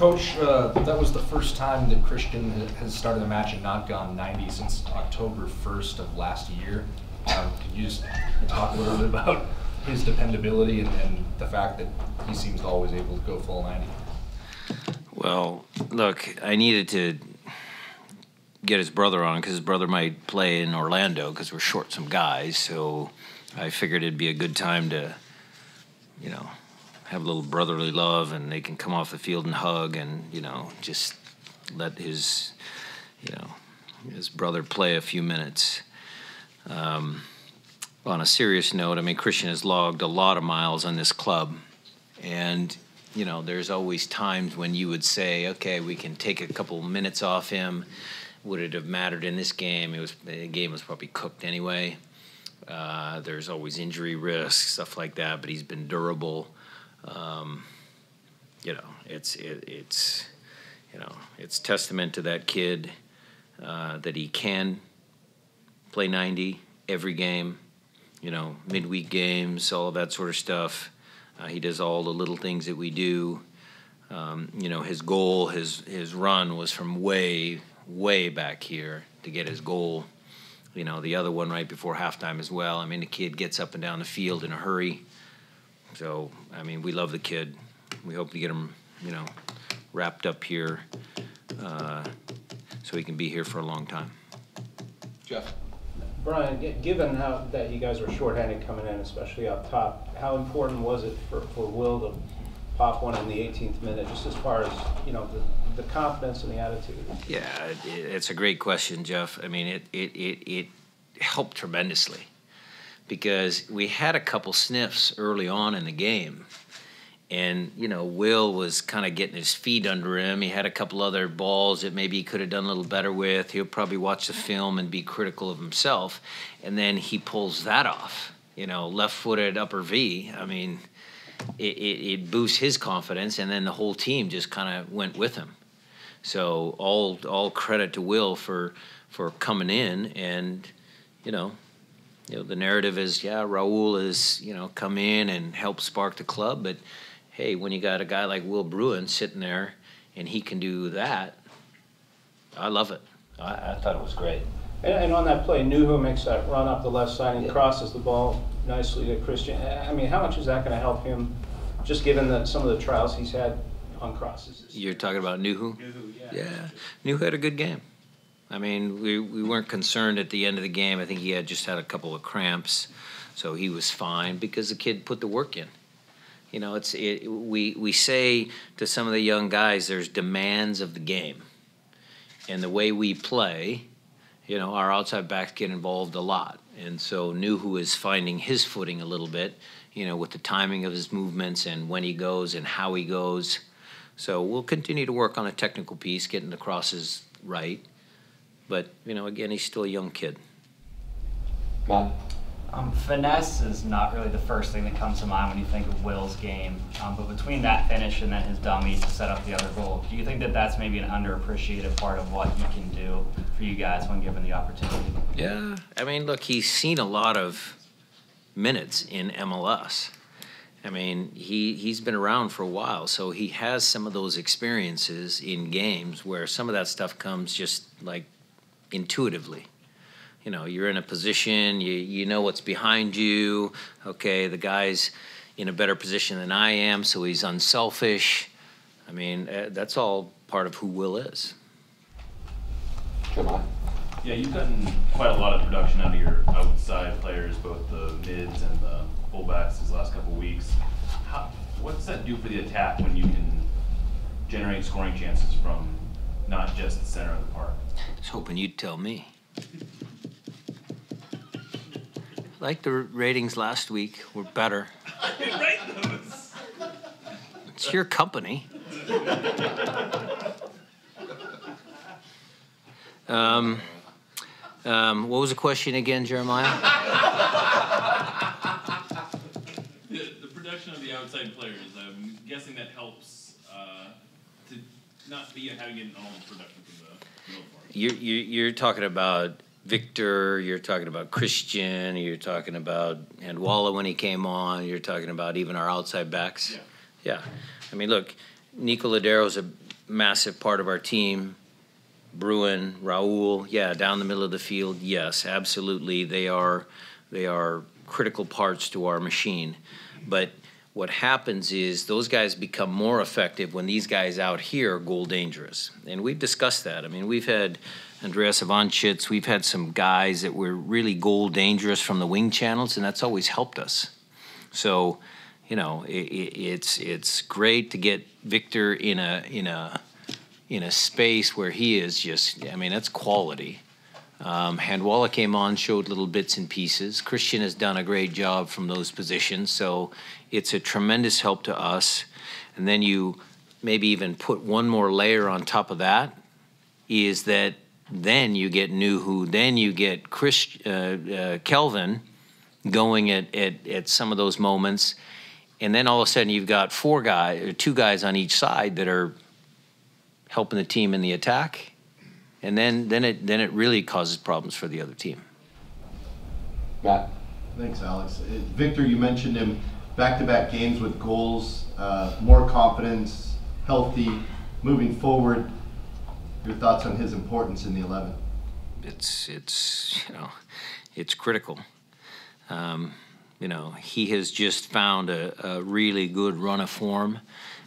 Coach, that was the first time that Christian has started a match and not gone 90 since October 1st of last year. Could you just talk a little bit about his dependability and the fact that he seems to always able to go full 90? Well, look, I needed to get his brother on because his brother might play in Orlando because we're short some guys. So I figured it'd be a good time to, you know, have a little brotherly love, and they can come off the field and hug, and just let his brother play a few minutes. On a serious note, I mean, Christian has logged a lot of miles on this club, and there's always times when you would say, okay, we can take a couple minutes off him. Would it have mattered in this game? The game was probably cooked anyway. There's always injury risk, stuff like that, but he's been durable. It's testament to that kid that he can play 90 every game, midweek games, all of that sort of stuff. He does all the little things that we do. His goal, his run was from way back here to get his goal. The other one right before halftime as well. I mean, the kid gets up and down the field in a hurry. So, I mean, we love the kid. We hope to get him, wrapped up here so he can be here for a long time. Jeff? Brian, given that you guys were shorthanded coming in, especially up top, how important was it for Will to pop one in the 18th minute, just as far as, the confidence and the attitude? Yeah, it's a great question, Jeff. I mean, it helped tremendously because we had a couple sniffs early on in the game. And, Will was kind of getting his feet under him. He had a couple other balls that maybe he could have done a little better with. He'll probably watch the film and be critical of himself. And then he pulls that off, left-footed upper V. I mean, it boosts his confidence, and then the whole team just kind of went with him. So all credit to Will for coming in. And, the narrative is, yeah, Raul is, come in and help spark the club. But, hey, when you got a guy like Will Bruin sitting there and he can do that, I love it. I thought it was great. And on that play, Nuhu makes that run up the left side and crosses the ball nicely to Christian. I mean, how much is that going to help him, just given some of the trials he's had on crosses? You're talking about Nuhu? Nuhu, yeah. Yeah, Nuhu had a good game. I mean, we weren't concerned at the end of the game. I think he had just had a couple of cramps, so he was fine because the kid put the work in. We say to some of the young guys, there's demands of the game. And the way we play, our outside backs get involved a lot. And so Nuhu is finding his footing a little bit, with the timing of his movements and when he goes and how he goes. So we'll continue to work on a technical piece, getting the crosses right. But, again, he's still a young kid. Matt? Finesse is not really the first thing that comes to mind when you think of Will's game. But between that finish and then his dummy to set up the other goal, do you think that that's maybe an underappreciated part of what he can do for you guys when given the opportunity? Yeah. I mean, look, he's seen a lot of minutes in MLS. I mean, he's been around for a while, so he has some of those experiences in games where some of that stuff comes just, like, intuitively. You're in a position, you know what's behind you. Okay, the guy's in a better position than I am, so he's unselfish. I mean, that's all part of who Will is. Jeremiah? Yeah, you've gotten quite a lot of production out of your outside players, both the mids and the fullbacks these last couple of weeks. What's that do for the attack when you can generate scoring chances from not just the center of the park? I was hoping you'd tell me. Like the ratings last week were better. I didn't write those. It's your company. What was the question again, Jeremiah? The production of the outside players. I'm guessing that helps to not be having it all production from the middle part. You're talking about Victor, you're talking about Christian, you're talking about Handwalla when he came on, you're talking about even our outside backs. Yeah. Yeah. I mean, look, Nico Lodero's massive part of our team. Bruin, Raul, yeah, down the middle of the field, yes, absolutely. They are critical parts to our machine. But what happens is those guys become more effective when these guys out here are goal dangerous. And we've discussed that. I mean, we've had Andreas Ivanchitz, we've had some guys that were really goal dangerous from the wing channels, and that's always helped us. So, you know, it's great to get Victor in a space where he is just, I mean, that's quality. Handwalla came on, showed little bits and pieces. Christian has done a great job from those positions, so it's a tremendous help to us. And then you maybe even put one more layer on top of that, is that then you get Nuhu, then you get Kelvin going at some of those moments, and then all of a sudden you've got two guys on each side that are helping the team in the attack, and then it really causes problems for the other team. Matt. Thanks, Alex. Victor, you mentioned him back-to-back games with goals, more confidence, healthy, moving forward. Your thoughts on his importance in the 11? It's you know, it's critical. You know, he has just found a really good run of form.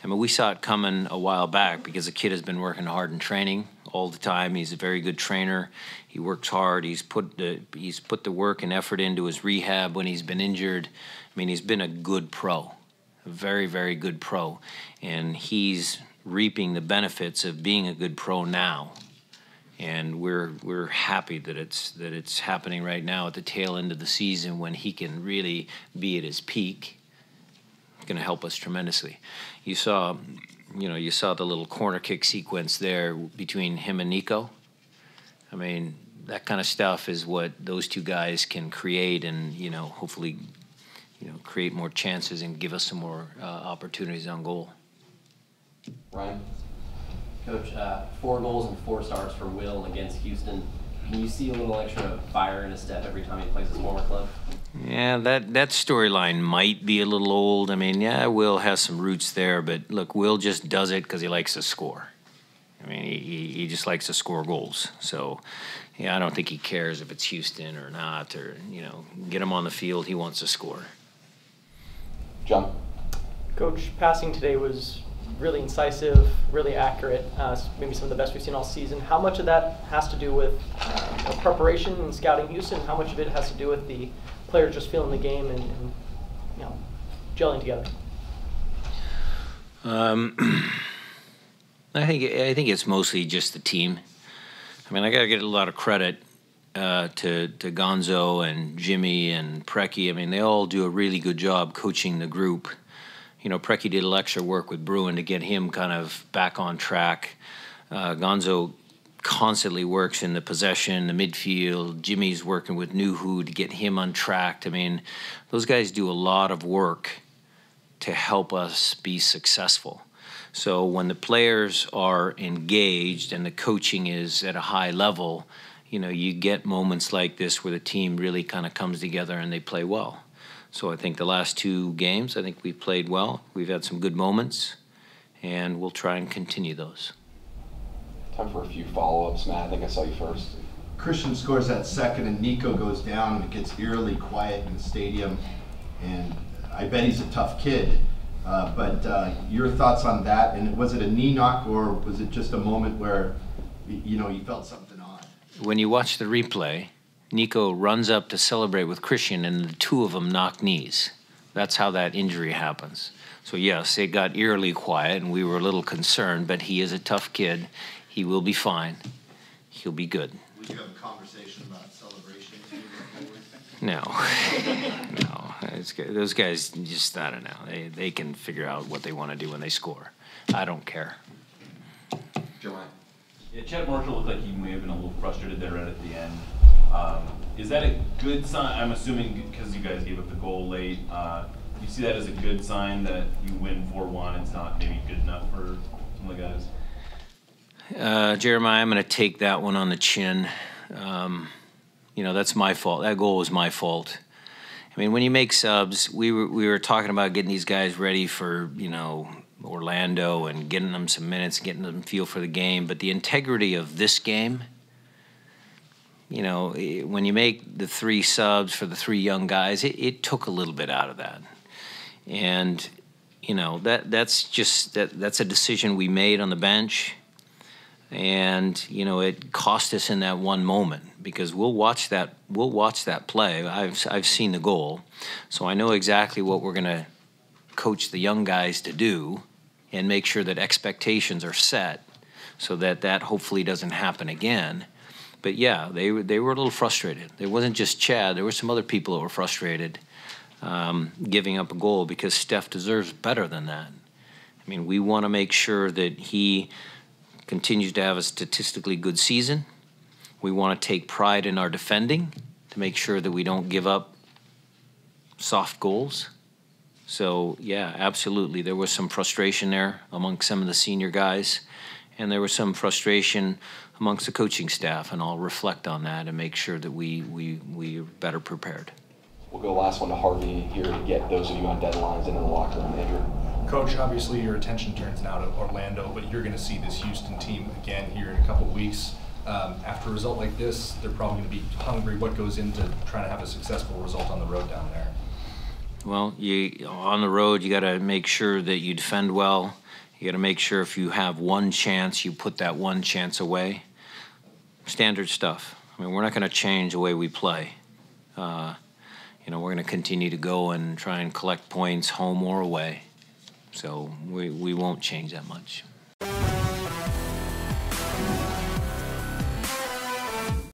I mean, we saw it coming a while back because the kid has been working hard in training all the time. He's a very good trainer. He works hard. He's put the work and effort into his rehab when he's been injured. I mean, he's been a good pro, a very, very good pro, and he's reaping the benefits of being a good pro now. And we're happy that it's happening right now at the tail end of the season when he can really be at his peak. It's going to help us tremendously. You saw the little corner kick sequence there between him and Nico. I mean, that kind of stuff is what those two guys can create, and hopefully, create more chances and give us some more opportunities on goal. Ryan? Coach, 4 goals and 4 starts for Will against Houston. Can you see a little extra fire in his step every time he plays his former club? Yeah, that storyline might be a little old. I mean, yeah, Will has some roots there, but look, Will just does it because he likes to score. I mean, he just likes to score goals. So, yeah, I don't think he cares if it's Houston or not, or, get him on the field, he wants to score. John? Coach, passing today was really incisive, really accurate, maybe some of the best we've seen all season. How much of that has to do with preparation and scouting Houston? How much of it has to do with the players just feeling the game and gelling together? I think it's mostly just the team. I mean, I got to get a lot of credit to Gonzo and Jimmy and Preki. I mean, they all do a really good job coaching the group. Preki did a lot of extra work with Bruin to get him kind of back on track. Gonzo constantly works in the possession, the midfield. Jimmy's working with Nuhu to get him untracked. I mean, those guys do a lot of work to help us be successful. So when the players are engaged and the coaching is at a high level, you get moments like this where the team really kind of comes together and they play well. So I think the last 2 games, I think we've played well. We've had some good moments, and we'll try and continue those. Time for a few follow-ups. Matt, I think I saw you first. Christian scores that second, and Nico goes down, and it gets eerily quiet in the stadium. And I bet he's a tough kid. But your thoughts on that? And was it a knee knock, or was it just a moment where, you felt something odd? When you watch the replay, Nico runs up to celebrate with Christian, and the 2 of them knock knees. That's how that injury happens. So, yes, it got eerily quiet, and we were a little concerned, but he is a tough kid. He will be fine. He'll be good. Would you have a conversation about celebration? No. Those guys just, I don't know. They can figure out what they want to do when they score. I don't care. Joanne? Yeah, Chad Marshall looked like he may have been a little frustrated there right at the end. Is that a good sign? I'm assuming because you guys gave up the goal late. You see that as a good sign that you win 4-1. It's not maybe good enough for some of the guys? Jeremiah, I'm going to take that one on the chin. That's my fault. That goal was my fault. I mean, when you make subs, we were talking about getting these guys ready for, Orlando and getting them some minutes, getting them feel for the game. But the integrity of this game, you know, when you make the 3 subs for the 3 young guys, it took a little bit out of that. And, you know, that's a decision we made on the bench. And, you know, it cost us in that one moment, because we'll watch that play. I've seen the goal, so I know exactly what we're going to coach the young guys to do and make sure that expectations are set so that hopefully doesn't happen again. But yeah, they were a little frustrated. It wasn't just Chad. There were some other people that were frustrated giving up a goal, because Steph deserves better than that. I mean, we want to make sure that he continues to have a statistically good season. We want to take pride in our defending to make sure that we don't give up soft goals. So, yeah, absolutely. There was some frustration there among some of the senior guys, and there was some frustration amongst the coaching staff, and I'll reflect on that and make sure that we are better prepared. We'll go last one to Harvey here to get those of you on deadlines into the locker room. Andrew. Coach, obviously your attention turns now to Orlando, but you're going to see this Houston team again here in a couple weeks. After a result like this, they're probably going to be hungry. What goes into trying to have a successful result on the road down there? Well, on the road, you got to make sure that you defend well. You got to make sure if you have one chance, you put that one chance away. Standard stuff. I mean, we're not going to change the way we play. You know, we're going to continue to go and try and collect points home or away. So we won't change that much.